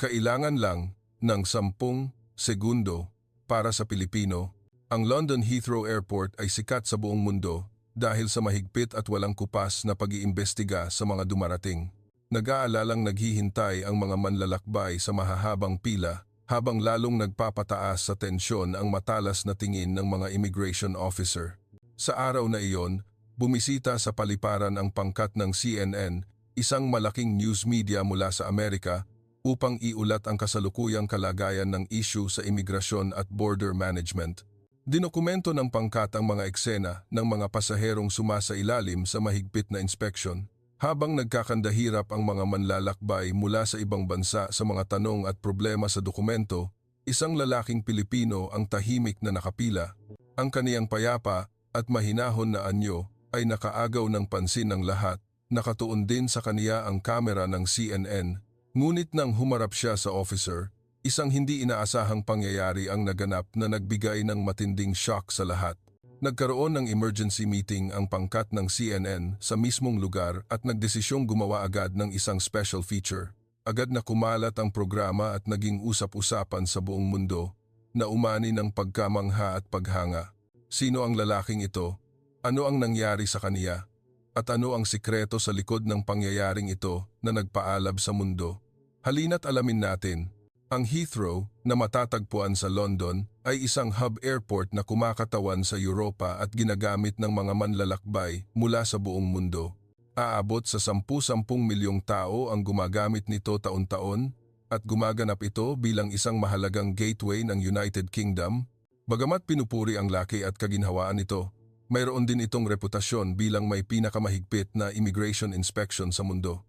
Kailangan lang ng 10 segundo para sa Pilipino. Ang London Heathrow Airport ay sikat sa buong mundo dahil sa mahigpit at walang kupas na pag-iimbestiga sa mga dumarating. Nag-aalalang naghihintay ang mga manlalakbay sa mahahabang pila habang lalong nagpapataas sa tensyon ang matalas na tingin ng mga immigration officer. Sa araw na iyon, bumisita sa paliparan ang pangkat ng CNN, isang malaking news media mula sa Amerika, upang iulat ang kasalukuyang kalagayan ng issue sa imigrasyon at border management. Dinokumento ng pangkat ang mga eksena ng mga pasaherong sumasailalim sa mahigpit na inspeksyon, habang nagkakandahirap ang mga manlalakbay mula sa ibang bansa sa mga tanong at problema sa dokumento. Isang lalaking Pilipino ang tahimik na nakapila. Ang kaniyang payapa at mahinahon na anyo ay nakaagaw ng pansin ng lahat. Nakatuon din sa kaniya ang kamera ng CNN. Ngunit nang humarap siya sa officer, isang hindi inaasahang pangyayari ang naganap na nagbigay ng matinding shock sa lahat. Nagkaroon ng emergency meeting ang pangkat ng CNN sa mismong lugar at nagdesisyong gumawa agad ng isang special feature. Agad na kumalat ang programa at naging usap-usapan sa buong mundo na umani ng pagkamangha at paghanga. Sino ang lalaking ito? Ano ang nangyari sa kaniya? At ano ang sikreto sa likod ng pangyayaring ito na nagpaalab sa mundo? Halina't alamin natin. Ang Heathrow, na matatagpuan sa London, ay isang hub airport na kumakatawan sa Europa at ginagamit ng mga manlalakbay mula sa buong mundo. Aabot sa 10-10 milyong tao ang gumagamit nito taon-taon at gumaganap ito bilang isang mahalagang gateway ng United Kingdom. Bagamat pinupuri ang laki at kaginhawaan nito, mayroon din itong reputasyon bilang may pinakamahigpit na immigration inspection sa mundo.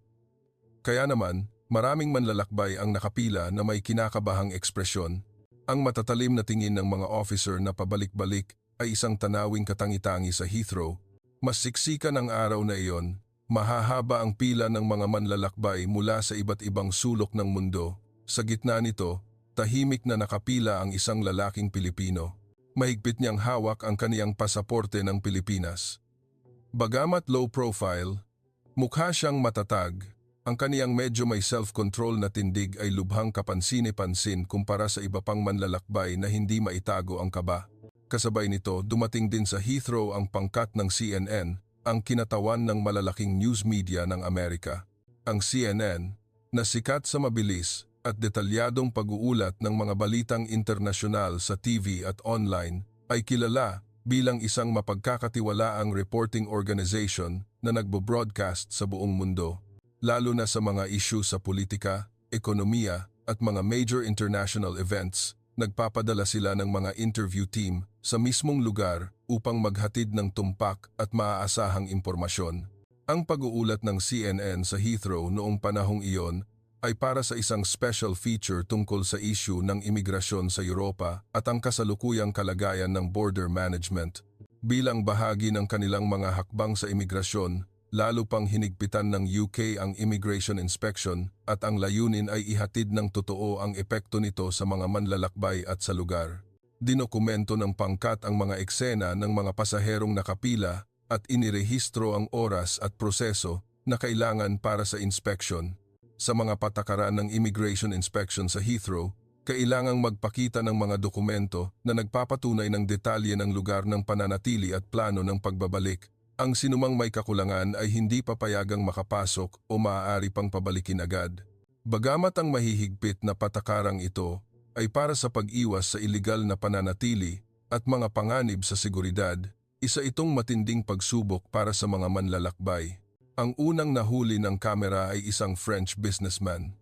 Kaya naman, maraming manlalakbay ang nakapila na may kinakabahang ekspresyon. Ang matatalim na tingin ng mga officer na pabalik-balik ay isang tanawing katangi-tangi sa Heathrow. Mas siksikan ang araw na iyon, mahahaba ang pila ng mga manlalakbay mula sa iba't ibang sulok ng mundo. Sa gitna nito, tahimik na nakapila ang isang lalaking Pilipino. Mahigpit niyang hawak ang kaniyang pasaporte ng Pilipinas. Bagamat low profile, mukha siyang matatag. Ang kaniyang medyo may self-control na tindig ay lubhang kapansin-pansin kumpara sa iba pang manlalakbay na hindi maitago ang kaba. Kasabay nito, dumating din sa Heathrow ang pangkat ng CNN, ang kinatawan ng malalaking news media ng Amerika. Ang CNN, na sikat sa mabilis at detalyadong pag-uulat ng mga balitang internasyonal sa TV at online, ay kilala bilang isang mapagkakatiwalaang reporting organization na nagbo-broadcast sa buong mundo. Lalo na sa mga issue sa politika, ekonomiya at mga major international events, nagpapadala sila ng mga interview team sa mismong lugar upang maghatid ng tumpak at maaasahang impormasyon. Ang pag-uulat ng CNN sa Heathrow noong panahong iyon ay para sa isang special feature tungkol sa issue ng imigrasyon sa Europa at ang kasalukuyang kalagayan ng border management. Bilang bahagi ng kanilang mga hakbang sa imigrasyon, lalo pang hinigpitan ng UK ang immigration inspection at ang layunin ay ihatid ng totoo ang epekto nito sa mga manlalakbay at sa lugar. Dinokumento ng pangkat ang mga eksena ng mga pasaherong nakapila at inirehistro ang oras at proseso na kailangan para sa inspection. Sa mga patakaran ng immigration inspection sa Heathrow, kailangang magpakita ng mga dokumento na nagpapatunay ng detalye ng lugar ng pananatili at plano ng pagbabalik. Ang sinumang may kakulangan ay hindi papayagang makapasok o maaari pang pabalikin agad. Bagamat ang mahihigpit na patakarang ito ay para sa pag-iwas sa iligal na pananatili at mga panganib sa seguridad, isa itong matinding pagsubok para sa mga manlalakbay. Ang unang nahuli ng kamera ay isang French businessman.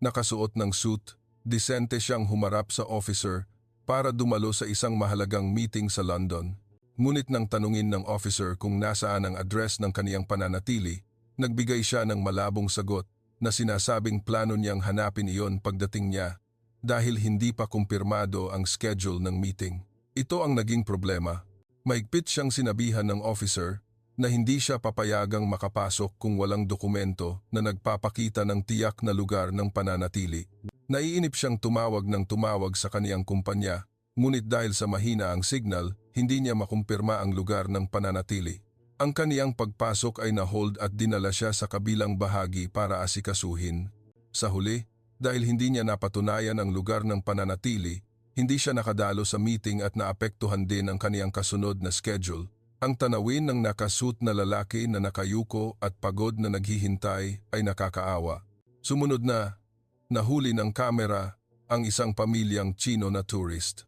Nakasuot ng suit, disente siyang humarap sa officer para dumalo sa isang mahalagang meeting sa London. Ngunit nang tanungin ng officer kung nasaan ang address ng kaniyang pananatili, nagbigay siya ng malabong sagot na sinasabing plano niyang hanapin iyon pagdating niya dahil hindi pa kumpirmado ang schedule ng meeting. Ito ang naging problema. Mahigpit siyang sinabihan ng officer na hindi siya papayagang makapasok kung walang dokumento na nagpapakita ng tiyak na lugar ng pananatili. Naiinip siyang tumawag sa kaniyang kumpanya, ngunit dahil sa mahina ang signal, hindi niya makumpirma ang lugar ng pananatili. Ang kaniyang pagpasok ay na-hold at dinala siya sa kabilang bahagi para asikasuhin. Sa huli, Dahil hindi niya napatunayan ang lugar ng pananatili, hindi siya nakadalo sa meeting at naapektuhan din ang kaniyang kasunod na schedule. Ang tanawin ng nakasuit na lalaki na nakayuko at pagod na naghihintay ay nakakaawa. Sumunod na, nahuli ng kamera ang isang pamilyang Chino na tourist.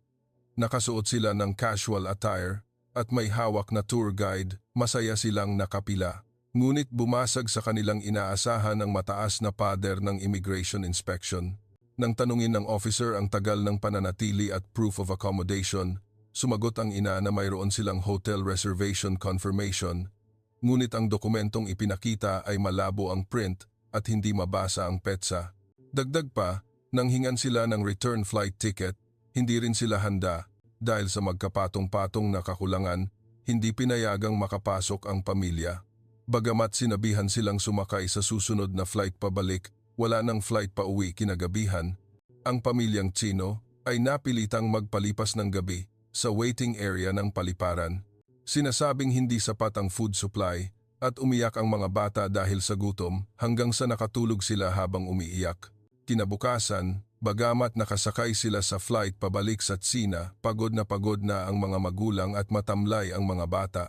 Nakasuot sila ng casual attire at may hawak na tour guide, masaya silang nakapila. Ngunit bumasag sa kanilang inaasahan ang mataas na pader ng immigration inspection. Nang tanungin ng officer ang tagal ng pananatili at proof of accommodation, sumagot ang ina na mayroon silang hotel reservation confirmation, ngunit ang dokumentong ipinakita ay malabo ang print at hindi mabasa ang petsa. Dagdag pa, nang hingan sila ng return flight ticket, hindi rin sila handa dahil sa magkapatong-patong na kakulangan, hindi pinayagang makapasok ang pamilya. Bagamat sinabihan silang sumakay sa susunod na flight pabalik, wala nang flight pa uwi kinagabihan, ang pamilyang Chino ay napilitang magpalipas ng gabi sa waiting area ng paliparan. Sinasabing hindi sapat ang food supply at umiyak ang mga bata dahil sa gutom hanggang sa nakatulog sila habang umiiyak. Kinabukasan, bagamat nakasakay sila sa flight pabalik sa Tsina, pagod na ang mga magulang at matamlay ang mga bata.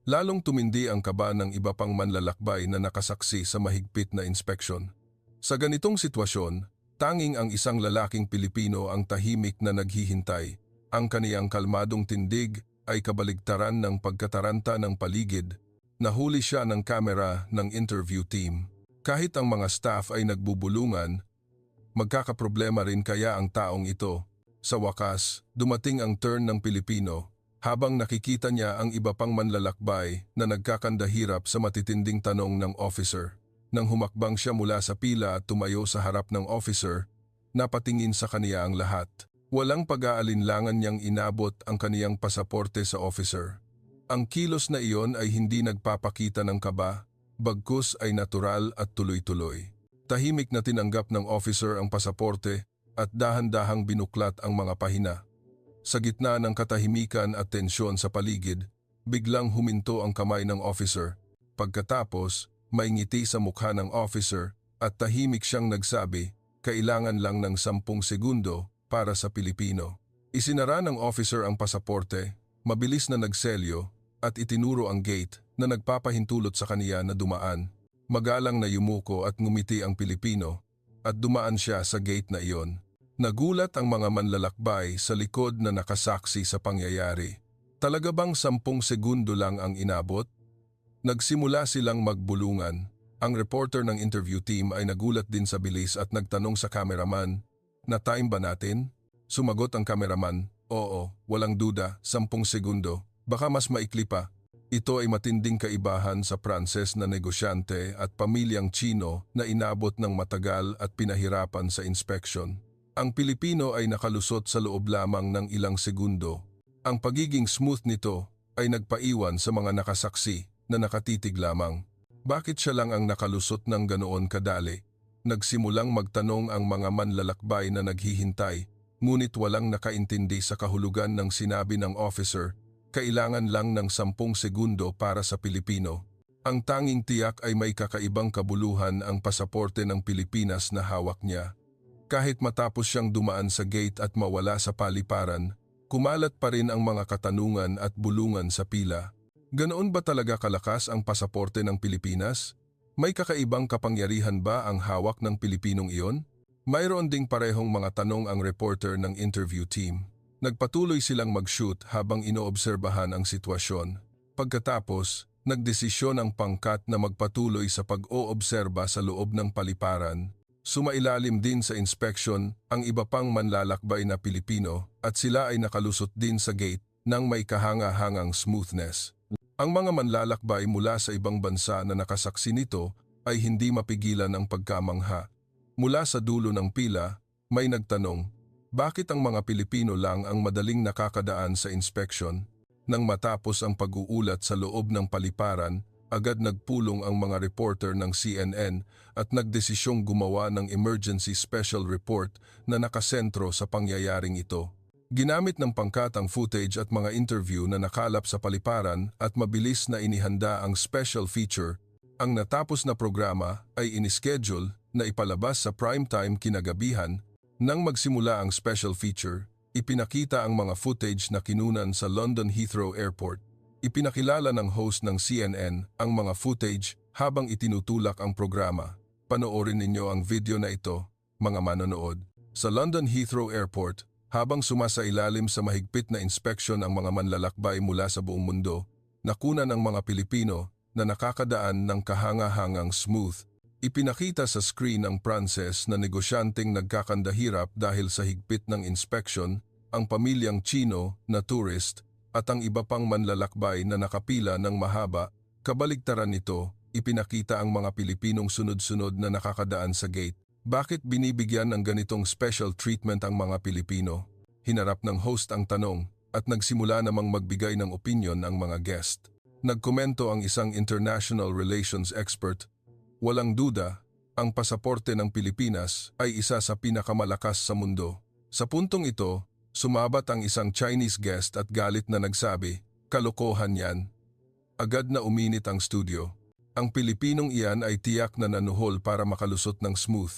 Lalong tumindi ang kaba ng iba pang manlalakbay na nakasaksi sa mahigpit na inspeksyon. Sa ganitong sitwasyon, tanging ang isang lalaking Pilipino ang tahimik na naghihintay. Ang kaniyang kalmadong tindig ay kabaligtaran ng pagkataranta ng paligid. Nahuli siya ng kamera ng interview team. Kahit ang mga staff ay nagbubulungan, magkakaproblema rin kaya ang taong ito. Sa wakas, dumating ang turn ng Pilipino. Habang nakikita niya ang iba pang manlalakbay na nagkakandahirap sa matitinding tanong ng officer. Nang humakbang siya mula sa pila at tumayo sa harap ng officer, napatingin sa kaniya ang lahat. Walang pag-aalinlangan niyang inabot ang kaniyang pasaporte sa officer. Ang kilos na iyon ay hindi nagpapakita ng kaba, bagkus ay natural at tuloy-tuloy. Tahimik na tinanggap ng officer ang pasaporte at dahan-dahang binuklat ang mga pahina. Sa gitna ng katahimikan at tensyon sa paligid, biglang huminto ang kamay ng officer. Pagkatapos, may ngiti sa mukha ng officer at tahimik siyang nagsabi, kailangan lang ng 10 segundo para sa Pilipino. Isinara ng officer ang pasaporte, mabilis na nagselyo at itinuro ang gate na nagpapahintulot sa kaniya na dumaan. Magalang na yumuko at ngumiti ang Pilipino at dumaan siya sa gate na iyon. Nagulat ang mga manlalakbay sa likod na nakasaksi sa pangyayari. Talaga bang 10 segundo lang ang inabot? Nagsimula silang magbulungan. Ang reporter ng interview team ay nagulat din sa bilis at nagtanong sa cameraman, na-time ba natin? Sumagot ang cameraman, oo, walang duda, 10 segundo, baka mas maikli pa. Ito ay matinding kaibahan sa Pranses na negosyante at pamilyang Chino na inabot ng matagal at pinahirapan sa inspection. Ang Pilipino ay nakalusot sa loob lamang ng ilang segundo. Ang pagiging smooth nito ay nagpaiwan sa mga nakasaksi na nakatitig lamang. Bakit siya lang ang nakalusot ng ganoon kadali? Nagsimulang magtanong ang mga manlalakbay na naghihintay, ngunit walang nakaintindi sa kahulugan ng sinabi ng officer, kailangan lang ng 10 segundo para sa Pilipino. Ang tanging tiyak ay may kakaibang kabuluhan ang pasaporte ng Pilipinas na hawak niya. Kahit matapos siyang dumaan sa gate at mawala sa paliparan, kumalat pa rin ang mga katanungan at bulungan sa pila. Ganoon ba talaga kalakas ang pasaporte ng Pilipinas? May kakaibang kapangyarihan ba ang hawak ng Pilipinong iyon? Mayroon ding parehong mga tanong ang reporter ng interview team. Nagpatuloy silang mag-shoot habang inoobserbahan ang sitwasyon. Pagkatapos, nagdesisyon ang pangkat na magpatuloy sa pag-oobserba sa loob ng paliparan. Sumailalim din sa inspection ang iba pang manlalakbay na Pilipino at sila ay nakalusot din sa gate ng may kahanga-hangang smoothness. Ang mga manlalakbay mula sa ibang bansa na nakasaksi nito ay hindi mapigilan ang pagkamangha. Mula sa dulo ng pila, may nagtanong, bakit ang mga Pilipino lang ang madaling nakakadaan sa inspection? Nang matapos ang pag-uulat sa loob ng paliparan, agad nagpulong ang mga reporter ng CNN at nagdesisyong gumawa ng emergency special report na nakasentro sa pangyayaring ito. Ginamit ng pangkat ang footage at mga interview na nakalap sa paliparan at mabilis na inihanda ang special feature, Ang natapos na programa ay inischedule na ipalabas sa primetime kinagabihan. Nang magsimula ang special feature, ipinakita ang mga footage na kinunan sa London Heathrow Airport. Ipinakilala ng host ng CNN ang mga footage habang itinutulak ang programa. Panoorin ninyo ang video na ito, mga manonood. Sa London Heathrow Airport, habang sumasailalim sa mahigpit na inspeksyon ang mga manlalakbay mula sa buong mundo, nakunan ng mga Pilipino na nakakadaan ng kahanga-hangang smooth. Ipinakita sa screen ang Pranses na negosyanteng nagkakandahirap dahil sa higpit ng inspeksyon, ang pamilyang Chino na tourist at ang iba pang manlalakbay na nakapila ng mahaba. Kabaligtaran nito, ipinakita ang mga Pilipinong sunod-sunod na nakakadaan sa gate. Bakit binibigyan ng ganitong special treatment ang mga Pilipino? Hinarap ng host ang tanong at nagsimula namang magbigay ng opinion ang mga guest. Nagkomento ang isang international relations expert. Walang duda, ang pasaporte ng Pilipinas ay isa sa pinakamalakas sa mundo. Sa puntong ito, sumabat ang isang Chinese guest at galit na nagsabi, "Kalokohan yan." Agad na uminit ang studio. Ang Pilipinong iyan ay tiyak na nanuhol para makalusot ng smooth.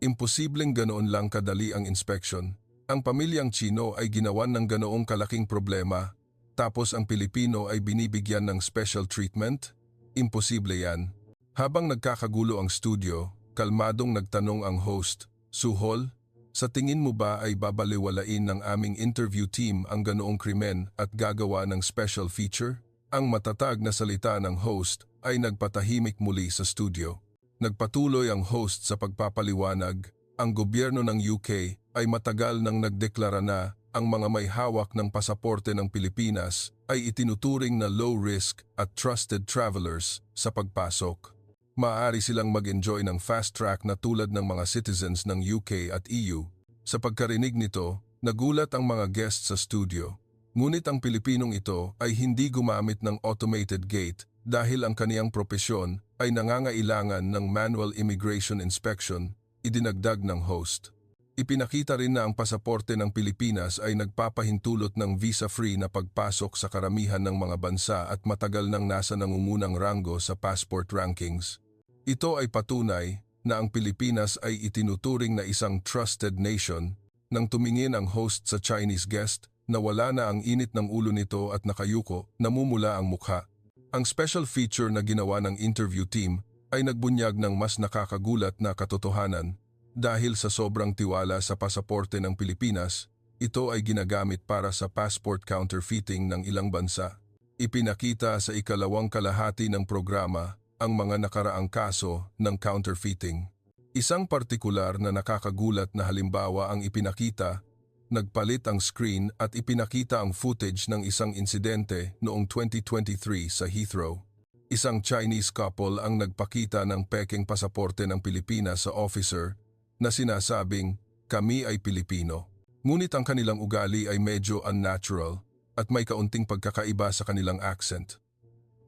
Imposibleng ganoon lang kadali ang inspection. Ang pamilyang Chino ay ginawan ng ganoong kalaking problema, tapos ang Pilipino ay binibigyan ng special treatment? Imposible yan. Habang nagkakagulo ang studio, kalmadong nagtanong ang host, "Suhol, sa tingin mo ba ay babaliwalain ng aming interview team ang ganoong krimen at gagawa ng special feature?" Ang matatag na salita ng host ay nagpatahimik muli sa studio. Nagpatuloy ang host sa pagpapaliwanag, ang gobyerno ng UK ay matagal nang nagdeklara na ang mga may hawak ng pasaporte ng Pilipinas ay itinuturing na low risk at trusted travelers sa pagpasok. Maaari silang mag-enjoy ng fast track na tulad ng mga citizens ng UK at EU. Sa pagkarinig nito, nagulat ang mga guests sa studio. Ngunit ang Pilipinong ito ay hindi gumamit ng automated gate dahil ang kaniyang propesyon ay nangangailangan ng manual immigration inspection, idinagdag ng host. Ipinakita rin na ang pasaporte ng Pilipinas ay nagpapahintulot ng visa-free na pagpasok sa karamihan ng mga bansa at matagal nang nasa nangungunang ranggo sa passport rankings. Ito ay patunay na ang Pilipinas ay itinuturing na isang trusted nation. Nang tumingin ang host sa Chinese guest, nawala na ang init ng ulo nito at nakayuko, namumula ang mukha. Ang special feature na ginawa ng interview team ay nagbunyag ng mas nakakagulat na katotohanan. Dahil sa sobrang tiwala sa pasaporte ng Pilipinas, ito ay ginagamit para sa passport counterfeiting ng ilang bansa. Ipinakita sa ikalawang kalahati ng programa ang mga nakaraang kaso ng counterfeiting. Isang partikular na nakakagulat na halimbawa ang ipinakita. Nagpalit ang screen at ipinakita ang footage ng isang insidente noong 2023 sa Heathrow. Isang Chinese couple ang nagpakita ng pekeng pasaporte ng Pilipinas sa officer na sinasabing, "Kami ay Pilipino." Ngunit ang kanilang ugali ay medyo unnatural at may kaunting pagkakaiba sa kanilang accent.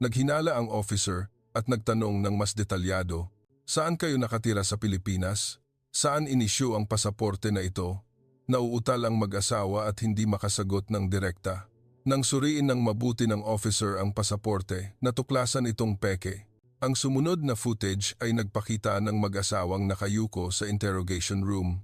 Naghinala ang officer at nagtanong ng mas detalyado, "Saan kayo nakatira sa Pilipinas? Saan inisyu ang pasaporte na ito?" Nauutal ang mag-asawa at hindi makasagot ng direkta. Nang suriin ng mabuti ng officer ang pasaporte, natuklasan itong peke. Ang sumunod na footage ay nagpakita ng mag-asawang nakayuko sa interrogation room.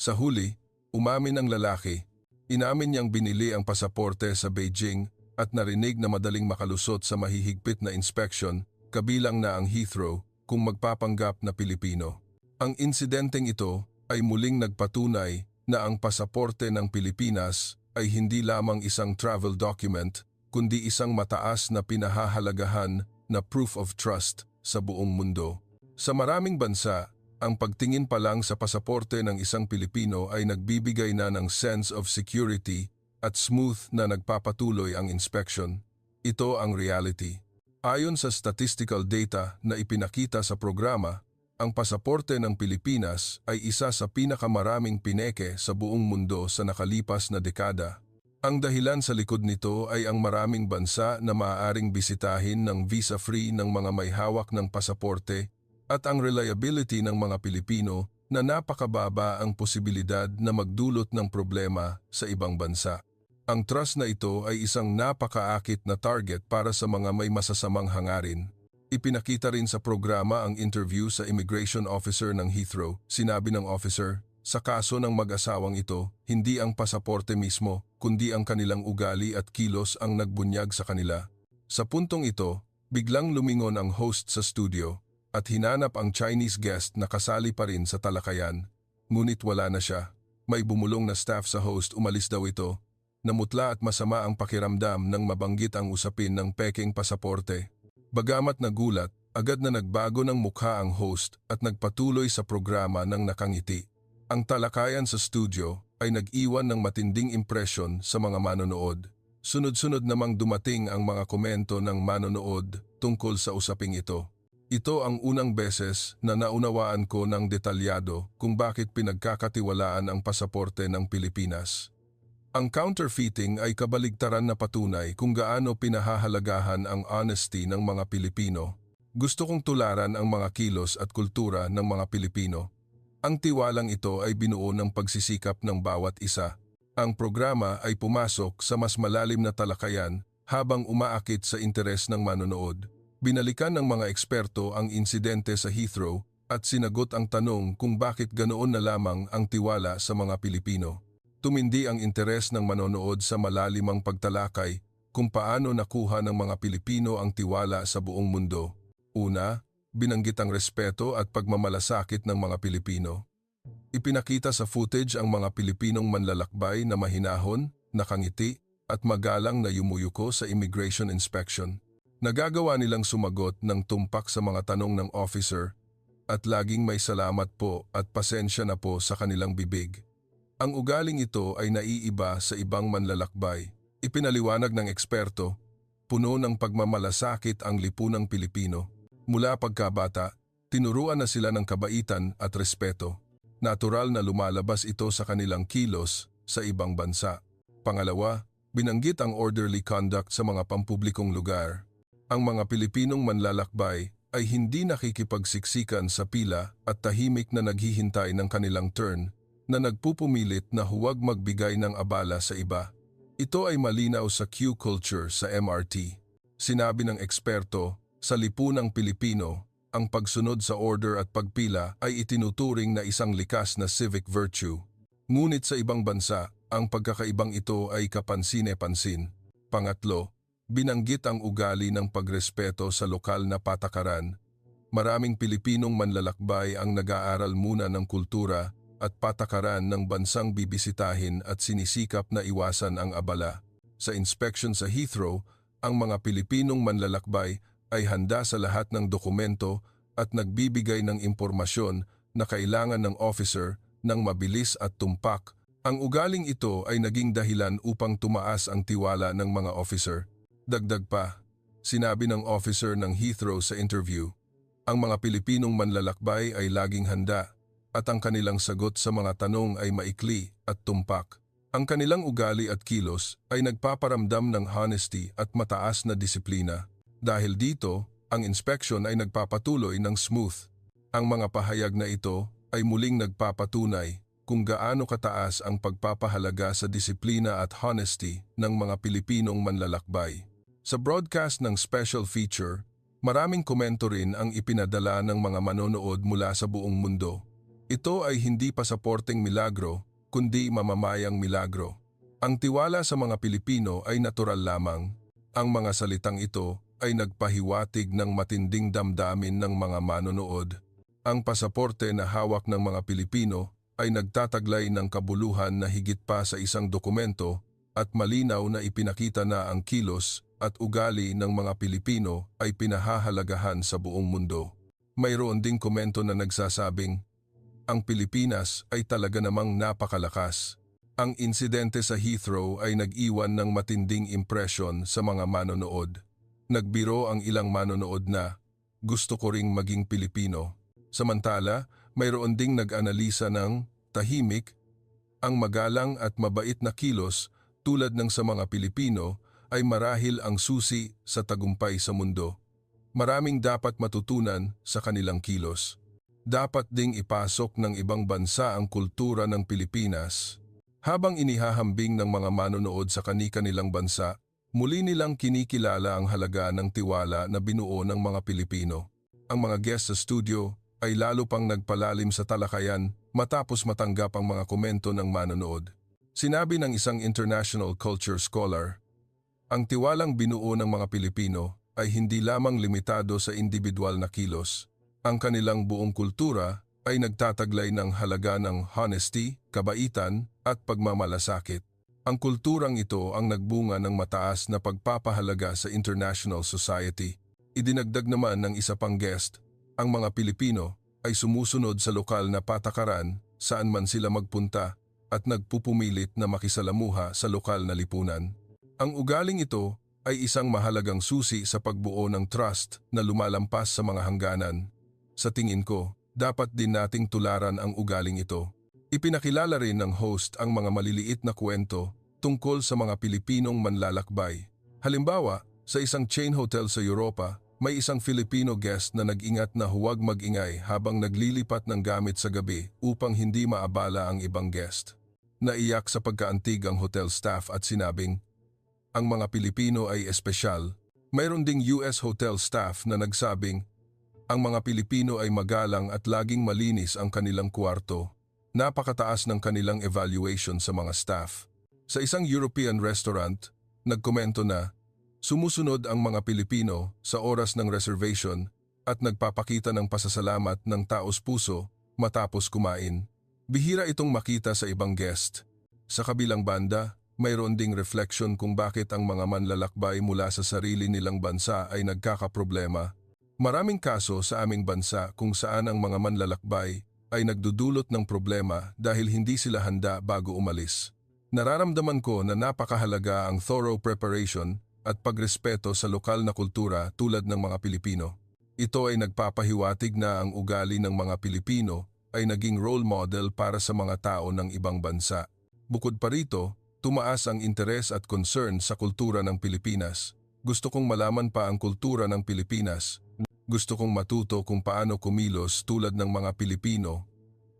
Sa huli, umamin ang lalaki. Inamin niyang binili ang pasaporte sa Beijing at narinig na madaling makalusot sa mahihigpit na inspection, kabilang na ang Heathrow, kung magpapanggap na Pilipino. Ang insidenteng ito ay muling nagpatunay na ang pasaporte ng Pilipinas ay hindi lamang isang travel document, kundi isang mataas na pinahahalagahan na proof of trust sa buong mundo. Sa maraming bansa, ang pagtingin pa lang sa pasaporte ng isang Pilipino ay nagbibigay na ng sense of security at smooth na nagpapatuloy ang inspection. Ito ang reality. Ayon sa statistical data na ipinakita sa programa, ang pasaporte ng Pilipinas ay isa sa pinakamaraming pineke sa buong mundo sa nakalipas na dekada. Ang dahilan sa likod nito ay ang maraming bansa na maaaring bisitahin ng visa-free ng mga may hawak ng pasaporte at ang reliability ng mga Pilipino na napakababa ang posibilidad na magdulot ng problema sa ibang bansa. Ang trust na ito ay isang napakaakit na target para sa mga may masasamang hangarin. Ipinakita rin sa programa ang interview sa immigration officer ng Heathrow. Sinabi ng officer, sa kaso ng mag-asawang ito, hindi ang pasaporte mismo, kundi ang kanilang ugali at kilos ang nagbunyag sa kanila. Sa puntong ito, biglang lumingon ang host sa studio at hinanap ang Chinese guest na kasali pa rin sa talakayan. Ngunit wala na siya. May bumulong na staff sa host, umalis daw ito. Namutla at masama ang pakiramdam nang mabanggit ang usapin ng pekeng pasaporte. Bagamat nagulat, agad na nagbago ng mukha ang host at nagpatuloy sa programa ng nakangiti. Ang talakayan sa studio ay nag-iwan ng matinding impresyon sa mga manonood. Sunod-sunod namang dumating ang mga komento ng manonood tungkol sa usaping ito. Ito ang unang beses na naunawaan ko ng detalyado kung bakit pinagkakatiwalaan ang pasaporte ng Pilipinas. Ang counterfeiting ay kabaligtaran na patunay kung gaano pinahahalagahan ang honesty ng mga Pilipino. Gusto kong tularan ang mga kilos at kultura ng mga Pilipino. Ang tiwalang ito ay binuo ng pagsisikap ng bawat isa. Ang programa ay pumasok sa mas malalim na talakayan habang umaakit sa interes ng manonood. Binalikan ng mga eksperto ang insidente sa Heathrow at sinagot ang tanong kung bakit ganoon na lamang ang tiwala sa mga Pilipino. Tumindi ang interes ng manonood sa malalimang pagtalakay kung paano nakuha ng mga Pilipino ang tiwala sa buong mundo. Una, binanggit ang respeto at pagmamalasakit ng mga Pilipino. Ipinakita sa footage ang mga Pilipinong manlalakbay na mahinahon, nakangiti at magalang na yumuyuko sa immigration inspection. Nagagawa nilang sumagot ng tumpak sa mga tanong ng officer at laging may salamat po at pasensya na po sa kanilang bibig. Ang ugaling ito ay naiiba sa ibang manlalakbay. Ipinaliwanag ng eksperto, puno ng pagmamalasakit ang lipunang Pilipino. Mula pagkabata, tinuruan na sila ng kabaitan at respeto. Natural na lumalabas ito sa kanilang kilos sa ibang bansa. Pangalawa, binanggit ang orderly conduct sa mga pampublikong lugar. Ang mga Pilipinong manlalakbay ay hindi nakikipagsiksikan sa pila at tahimik na naghihintay ng kanilang turn na nagpupumilit na huwag magbigay ng abala sa iba. Ito ay malinaw sa queue culture sa MRT. Sinabi ng eksperto, sa lipunang Pilipino, ang pagsunod sa order at pagpila ay itinuturing na isang likas na civic virtue. Ngunit sa ibang bansa, ang pagkakaibang ito ay kapansin-pansin. Pangatlo, binanggit ang ugali ng pagrespeto sa lokal na patakaran. Maraming Pilipinong manlalakbay ang nag-aaral muna ng kultura at patakaran ng bansang bibisitahin at sinisikap na iwasan ang abala. Sa inspection sa Heathrow, ang mga Pilipinong manlalakbay ay handa sa lahat ng dokumento at nagbibigay ng impormasyon na kailangan ng officer ng mabilis at tumpak. Ang ugaling ito ay naging dahilan upang tumaas ang tiwala ng mga officer. Dagdag pa, sinabi ng officer ng Heathrow sa interview, ang mga Pilipinong manlalakbay ay laging handa at ang kanilang sagot sa mga tanong ay maikli at tumpak. Ang kanilang ugali at kilos ay nagpaparamdam ng honesty at mataas na disiplina. Dahil dito, ang inspection ay nagpapatuloy ng smooth. Ang mga pahayag na ito ay muling nagpapatunay kung gaano kataas ang pagpapahalaga sa disiplina at honesty ng mga Pilipinong manlalakbay. Sa broadcast ng special feature, maraming komento rin ang ipinadala ng mga manonood mula sa buong mundo. Ito ay hindi pasaporteng milagro, kundi mamamayang milagro. Ang tiwala sa mga Pilipino ay natural lamang. Ang mga salitang ito ay nagpahiwatig ng matinding damdamin ng mga manonood. Ang pasaporte na hawak ng mga Pilipino ay nagtataglay ng kabuluhan na higit pa sa isang dokumento at malinaw na ipinakita na ang kilos at ugali ng mga Pilipino ay pinahahalagahan sa buong mundo. Mayroon ding komento na nagsasabing, ang Pilipinas ay talaga namang napakalakas. Ang insidente sa Heathrow ay nag-iwan ng matinding impresyon sa mga manonood. Nagbiro ang ilang manonood na, gusto ko ring maging Pilipino. Samantala, mayroon ding nag-analisa ng tahimik, ang magalang at mabait na kilos tulad ng sa mga Pilipino ay marahil ang susi sa tagumpay sa mundo. Maraming dapat matutunan sa kanilang kilos. Dapat ding ipasok ng ibang bansa ang kultura ng Pilipinas. Habang inihahambing ng mga manonood sa kani-kanilang bansa, Muli nilang kinikilala ang halaga ng tiwala na binuo ng mga Pilipino. Ang mga guest sa studio ay lalo pang nagpalalim sa talakayan matapos matanggap ang mga komento ng manonood. Sinabi ng isang international culture scholar, ang tiwalang binuo ng mga Pilipino ay hindi lamang limitado sa individual na kilos. Ang kanilang buong kultura ay nagtataglay ng halaga ng honesty, kabaitan at pagmamalasakit. Ang kulturang ito ang nagbunga ng mataas na pagpapahalaga sa international society. Idinagdag naman ng isa pang guest, ang mga Pilipino ay sumusunod sa lokal na patakaran saan man sila magpunta at nagpupumilit na makisalamuha sa lokal na lipunan. Ang ugaling ito ay isang mahalagang susi sa pagbuo ng trust na lumalampas sa mga hangganan. Sa tingin ko, dapat din nating tularan ang ugaling ito. Ipinakilala rin ng host ang mga maliliit na kwento tungkol sa mga Pilipinong manlalakbay. Halimbawa, sa isang chain hotel sa Europa, may isang Filipino guest na nag-ingat na huwag mag-ingay habang naglilipat ng gamit sa gabi upang hindi maabala ang ibang guest. Naiyak sa pagkaantig ang hotel staff at sinabing, ang mga Pilipino ay espesyal. Mayroon ding US hotel staff na nagsabing, ang mga Pilipino ay magalang at laging malinis ang kanilang kwarto. Napakataas ng kanilang evaluation sa mga staff. Sa isang European restaurant, nagkomento na, sumusunod ang mga Pilipino sa oras ng reservation at nagpapakita ng pasasalamat ng taos-puso matapos kumain. Bihira itong makita sa ibang guest. Sa kabilang banda, mayroon ding reflection kung bakit ang mga manlalakbay mula sa sarili nilang bansa ay nagkakaproblema. Maraming kaso sa aming bansa kung saan ang mga manlalakbay ay nagdudulot ng problema dahil hindi sila handa bago umalis. Nararamdaman ko na napakahalaga ang thorough preparation at pagrespeto sa lokal na kultura tulad ng mga Pilipino. Ito ay nagpapahiwatig na ang ugali ng mga Pilipino ay naging role model para sa mga tao ng ibang bansa. Bukod pa rito, tumaas ang interes at concern sa kultura ng Pilipinas. Gusto kong malaman pa ang kultura ng Pilipinas. Gusto kong matuto kung paano kumilos tulad ng mga Pilipino.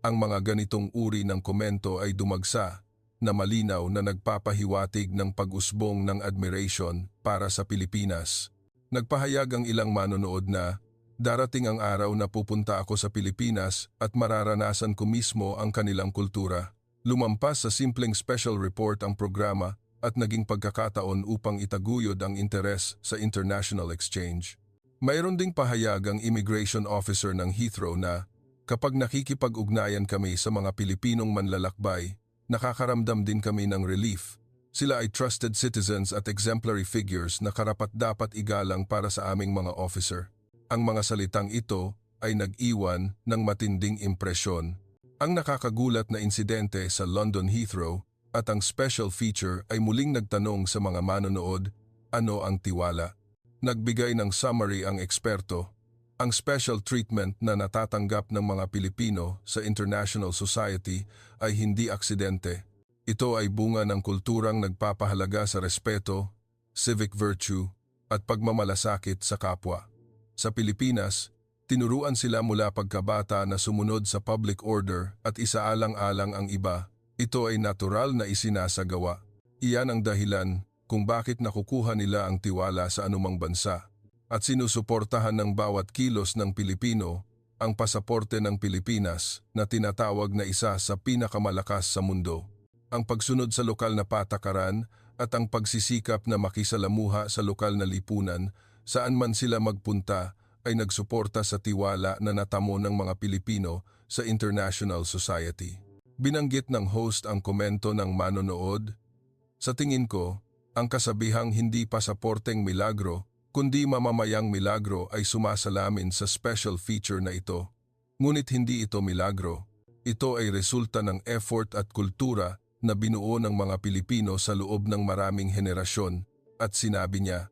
Ang mga ganitong uri ng komento ay dumagsa na malinaw na nagpapahiwatig ng pag-usbong ng admiration para sa Pilipinas. Nagpahayag ang ilang manonood na, darating ang araw na pupunta ako sa Pilipinas at mararanasan ko mismo ang kanilang kultura. Lumampas sa simpleng special report ang programa at naging pagkakataon upang itaguyod ang interes sa international exchange. Mayroon ding pahayag ang immigration officer ng Heathrow na kapag nakikipag-ugnayan kami sa mga Pilipinong manlalakbay, nakakaramdam din kami ng relief. Sila ay trusted citizens at exemplary figures na karapat-dapat igalang para sa aming mga officer. Ang mga salitang ito ay nag-iwan ng matinding impresyon. Ang nakakagulat na insidente sa London Heathrow at ang special feature ay muling nagtanong sa mga manonood, ano ang tiwala? Nagbigay ng summary ang eksperto. Ang special treatment na natatanggap ng mga Pilipino sa international society ay hindi aksidente. Ito ay bunga ng kulturang nagpapahalaga sa respeto, civic virtue, at pagmamalasakit sa kapwa. Sa Pilipinas, tinuruan sila mula pagkabata na sumunod sa public order at isaalang-alang ang iba. Ito ay natural na isinasagawa. Iyan ang dahilan kung bakit nakukuha nila ang tiwala sa anumang bansa at sinusuportahan ng bawat kilos ng Pilipino ang pasaporte ng Pilipinas na tinatawag na isa sa pinakamalakas sa mundo. Ang pagsunod sa lokal na patakaran at ang pagsisikap na makisalamuha sa lokal na lipunan saan man sila magpunta ay nagsuporta sa tiwala na natamo ng mga Pilipino sa international society. Binanggit ng host ang komento ng manonood. Sa tingin ko, ang kasabihang hindi pasaporteng milagro, kundi mamamayang milagro ay sumasalamin sa special feature na ito. Ngunit hindi ito milagro. Ito ay resulta ng effort at kultura na binuo ng mga Pilipino sa loob ng maraming henerasyon. At sinabi niya,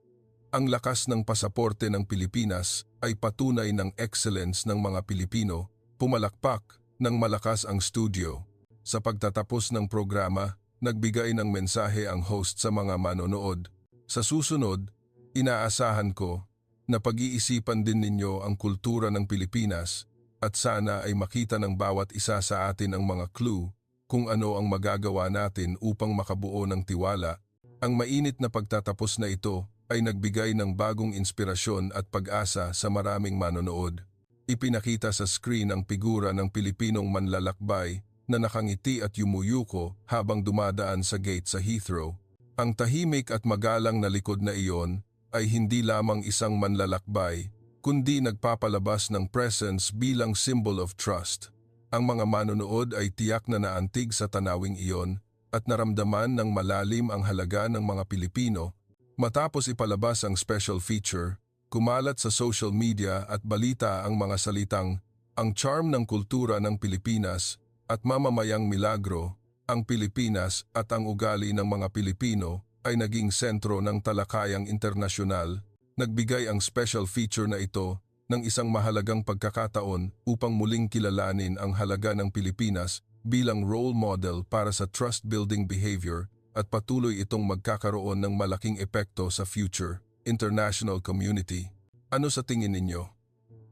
ang lakas ng pasaporte ng Pilipinas ay patunay ng excellence ng mga Pilipino. Pumalakpak ng malakas ang studio. Sa pagtatapos ng programa, nagbigay ng mensahe ang host sa mga manonood. Sa susunod, inaasahan ko na pag-iisipan din ninyo ang kultura ng Pilipinas at sana ay makita ng bawat isa sa atin ang mga clue kung ano ang magagawa natin upang makabuo ng tiwala Ang mainit na pagtatapos na ito ay nagbigay ng bagong inspirasyon at pag-asa sa maraming manonood. Ipinakita sa screen ang figura ng Pilipinong manlalakbay na nakangiti at yumuyuko habang dumadaan sa gate sa Heathrow. Ang tahimik at magalang na likod na iyon ay hindi lamang isang manlalakbay, kundi nagpapalabas ng presence bilang symbol of trust. Ang mga manonood ay tiyak na naantig sa tanawing iyon at naramdaman ng malalim ang halaga ng mga Pilipino. Matapos ipalabas ang special feature, kumalat sa social media at balita ang mga salitang, "Ang charm ng kultura ng Pilipinas at mamamayang milagro, ang Pilipinas at ang ugali ng mga Pilipino ay naging sentro ng talakayang internasyonal." Nagbigay ang special feature na ito ng isang mahalagang pagkakataon upang muling kilalanin ang halaga ng Pilipinas bilang role model para sa trust-building behavior at patuloy itong magkakaroon ng malaking epekto sa future international community. Ano sa tingin ninyo?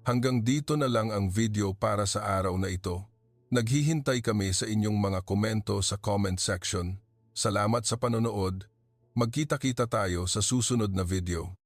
Hanggang dito na lang ang video para sa araw na ito. Naghihintay kami sa inyong mga komento sa comment section. Salamat sa panonood. Magkita-kita tayo sa susunod na video.